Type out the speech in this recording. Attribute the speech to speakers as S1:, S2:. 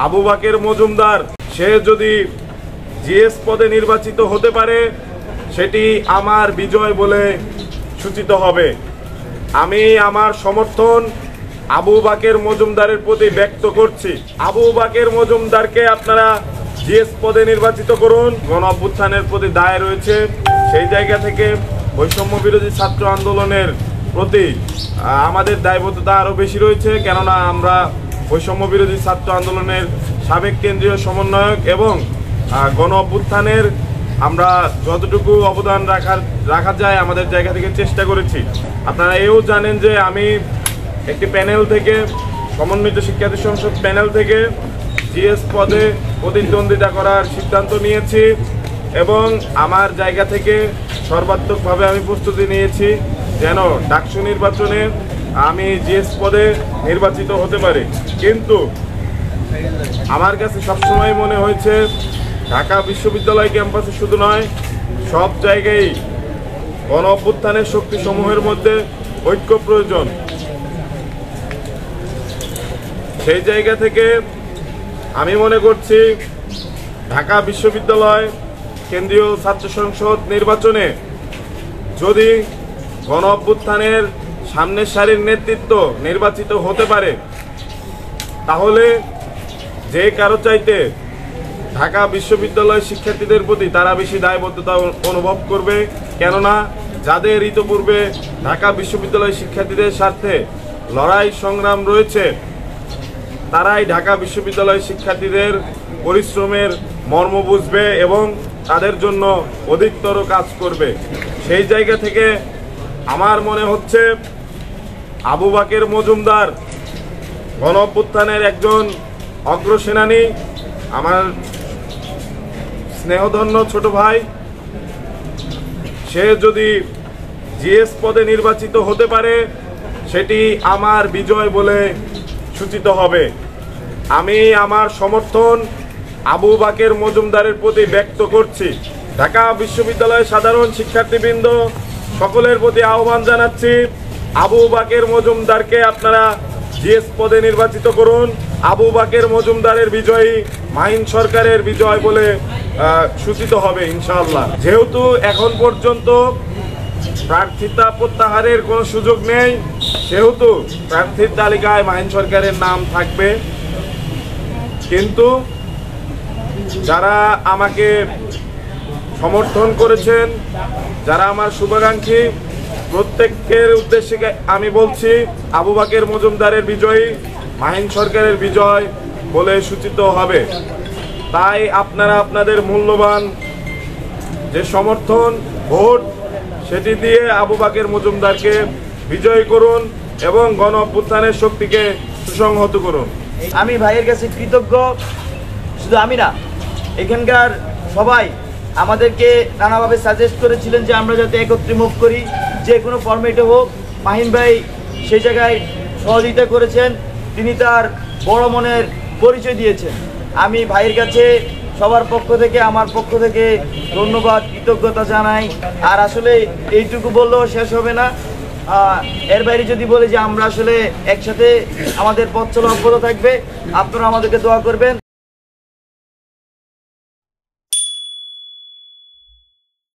S1: আবু বাকের মজুমদার সে যদি জিএস পদে নির্বাচিত হতে পারে সেটি আমার বিজয় বলে সূচিত হবে। আমি আমার সমর্থন আবু বাকের মজুমদারের প্রতি ব্যক্ত করছি। আবু বাকের মজুমদারকে আপনারা জিএস পদে নির্বাচিত করুন। গণ অভ্যুত্থানের প্রতি দায় রয়েছে, সেই জায়গা থেকে বৈষম্য বিরোধী ছাত্র আন্দোলনের প্রতি আমাদের দায়বদ্ধতা আরও বেশি রয়েছে, কেননা আমরা বৈষম্য বিরোধী ছাত্র আন্দোলনের সাবেক কেন্দ্রীয় সমন্বয়ক এবং গণ অভ্যুত্থানের আমরা যতটুকু অবদান রাখা যায় আমাদের জায়গা থেকে চেষ্টা করেছি। আপনারা এও জানেন যে আমি একটি প্যানেল থেকে, সমন্বিত শিক্ষার্থী সংসদ প্যানেল থেকে জিএস পদে প্রতিদ্বন্দ্বিতা করার সিদ্ধান্ত নিয়েছি এবং আমার জায়গা থেকে সর্বাত্মকভাবে আমি প্রস্তুতি নিয়েছি যেন ডাকসু নির্বাচনে আমি জিএস পদে নির্বাচিত হতে পারি। কিন্তু আমার কাছে সবসময় মনে হয়েছে ঢাকা বিশ্ববিদ্যালয় ক্যাম্পাসে শুধু নয়, সব জায়গায় গণ অভ্যুত্থানের শক্তিসমূহের মধ্যে ঐক্য প্রয়োজন। সেই জায়গা থেকে আমি মনে করছি ঢাকা বিশ্ববিদ্যালয় কেন্দ্রীয় ছাত্র সংসদ নির্বাচনে যদি গণ অভ্যুত্থানের সামনের সারির নেতৃত্ব নির্বাচিত হতে পারে তাহলে যে কারো চাইতে ঢাকা বিশ্ববিদ্যালয় শিক্ষার্থীদের প্রতি তারা বেশি দায়বদ্ধতা অনুভব করবে, কেননা যাদের ইতোপূর্বে ঢাকা বিশ্ববিদ্যালয় শিক্ষার্থীদের স্বার্থে লড়াই সংগ্রাম রয়েছে তারাই ঢাকা বিশ্ববিদ্যালয় শিক্ষার্থীদের পরিশ্রমের মর্ম বুঝবে এবং তাদের জন্য অধিকতর কাজ করবে। সেই জায়গা থেকে আমার মনে হচ্ছে আবু বাকের মজুমদার গণ অভ্যুত্থানের একজন অগ্রসেনানী, আমার স্নেহধন্য ছোট ভাই, সে যদি জিএস পদে নির্বাচিত হতে পারে সেটি আমার বিজয় বলে সূচিত হবে। আমি আমার সমর্থন আবু বাকের মজুমদারের প্রতি ব্যক্ত করছি। ঢাকা বিশ্ববিদ্যালয়ের সাধারণ শিক্ষার্থীবৃন্দ সকলের প্রতি আহ্বান জানাচ্ছি, আবু বাকের মজুমদারকে আপনারা জিএস পদে নির্বাচিত করুন। আবু বাকের মজুমদারের বিজয়ী মাহিন সরকারের বিজয় বলে সূচিত হবে ইনশাআল্লাহ। যেহেতু এখন পর্যন্ত প্রার্থিতা প্রত্যাহারের কোনো সুযোগ নেই, সেহেতু প্রার্থীর তালিকায় মাহিন সরকারের নাম থাকবে। কিন্তু যারা আমাকে সমর্থন করেছেন, যারা আমার শুভাকাঙ্ক্ষী, প্রত্যেকের উদ্দেশ্যে আমি বলছি আবু বাকের মজুমদারের বিজয়ী মাহিন সরকারের বিজয় বলে সূচিত হবে। তাই আপনারা আপনাদের মূল্যবান যে সমর্থন ভোট সেটি দিয়ে আবু বাকের মজুমদারকে বিজয়ী করুন এবং গণ অভ্যুত্থানের শক্তিকে সুসংহত করুন।
S2: আমি ভাইয়ের কাছে কৃতজ্ঞ। শুধু আমি না, এখানকার সবাই আমাদেরকে নানাভাবে সাজেস্ট করেছিলেন যে আমরা যাতে একত্রে মুভ করি, যে কোনো ফরম্যাটে হোক। মাহিন ভাই সেই জায়গায় সহযোগিতা করেছেন, তিনি তার বড় মনের পরিচয় দিয়েছেন। আমি ভাইয়ের কাছে সবার পক্ষ থেকে, আমার পক্ষ থেকে ধন্যবাদ, কৃতজ্ঞতা জানাই। আর আসলে এইটুকু বললেও শেষ হবে না, এর বাইরে যদি বলি যে আমরা আসলে একসাথে আমাদের পথ চলা অব্যাহত থাকবে, আপনারা আমাদেরকে দোয়া করবেন।